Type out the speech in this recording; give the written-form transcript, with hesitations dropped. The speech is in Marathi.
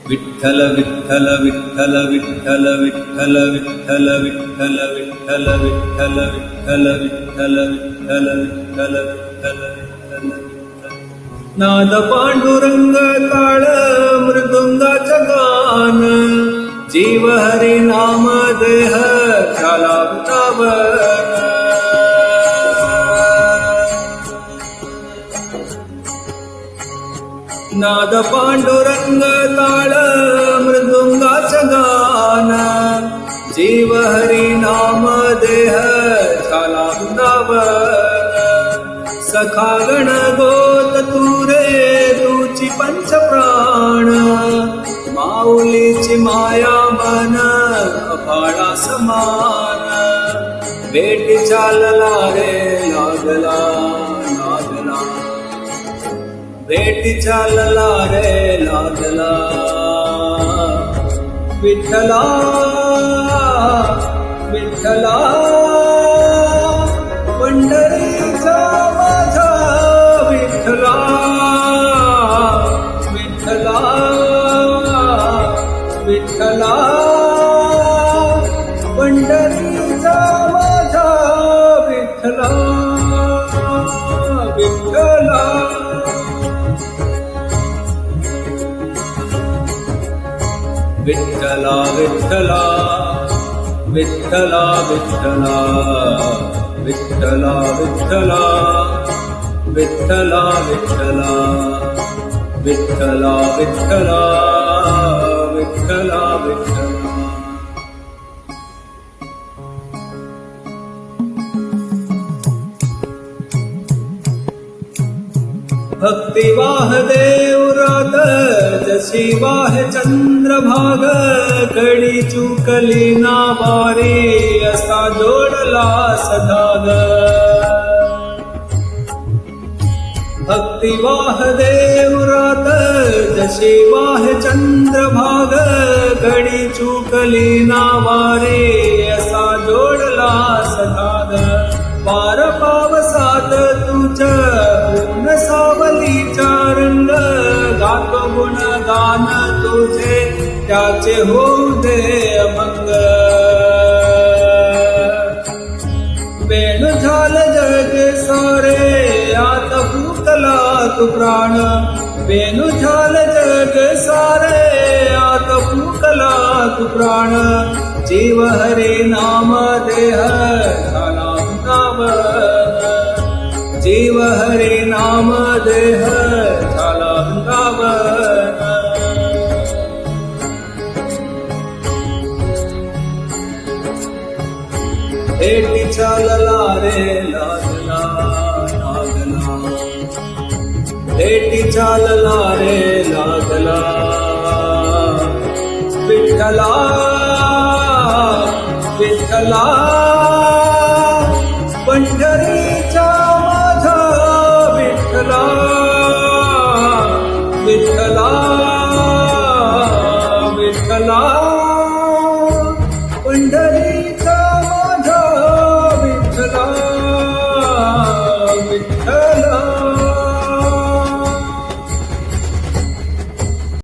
विठ्ठल विठ्ठल विठ्ठल विठ्ठल विठ्ठल विठ्ठल विठ्ठल विठ्ठल विठ्ठल विठ्ठल विठ्ठल विठ्ठल विठ्ठल विठ्ठल नाद पांडुरंग ताळ मृदुंगाचं गान जीव हरी नाम देह झाला वृंदावन नाद पांडुरंग ताळ मृदुंगाचं गान जीव हरी नाम देह झाला वृंदावन सखा गण गोत तुरे तुची पंच प्राण माऊलीची माया मन अफाळा समान भेटी चालला रे लागला लागला भेटी चालला रे लागला विठ्ठला विठ्ठला पंढरीचा माझा विठ्ठला विठ्ठला विठ्ठला पंढरीचा माझा विठ्ठला विठ्ठला विठ्ठला विठ्ठला विठ्ठला विठ्ठला विठ्ठला विठ्ठला विठ्ठला विठ्ठला विठ्ठला विठ्ठला विठ्ठला विठ्ठला भक्ती वाह देवरात जशी वाह चंद्रभाग कडी चुकली ना वारी असा जोडला सदाग भक्ती वाह देवरात जशी वाह चंद्रभाग कडी चुकली ना वारी असा जोडला सदाग पार पावसात तुझ पूर्ण सावलीचा रंग गातो गुण गान तुझे त्याचे होऊ दे अभंग वेणू झालं जग सारे आता फुटला तू प्राण वेणू झालं जग सारे आता फुटला तू प्राण जीव हरी नाम देह झाला वृंदावन जीव हरी नाम देह झाला वृंदावन भेटी चालला रे लागला लागला भेटी चालला रे लागला विठ्ठला विठ्ठला पंढरीचा माझा विठ्ठला विठ्ठला विठ्ठला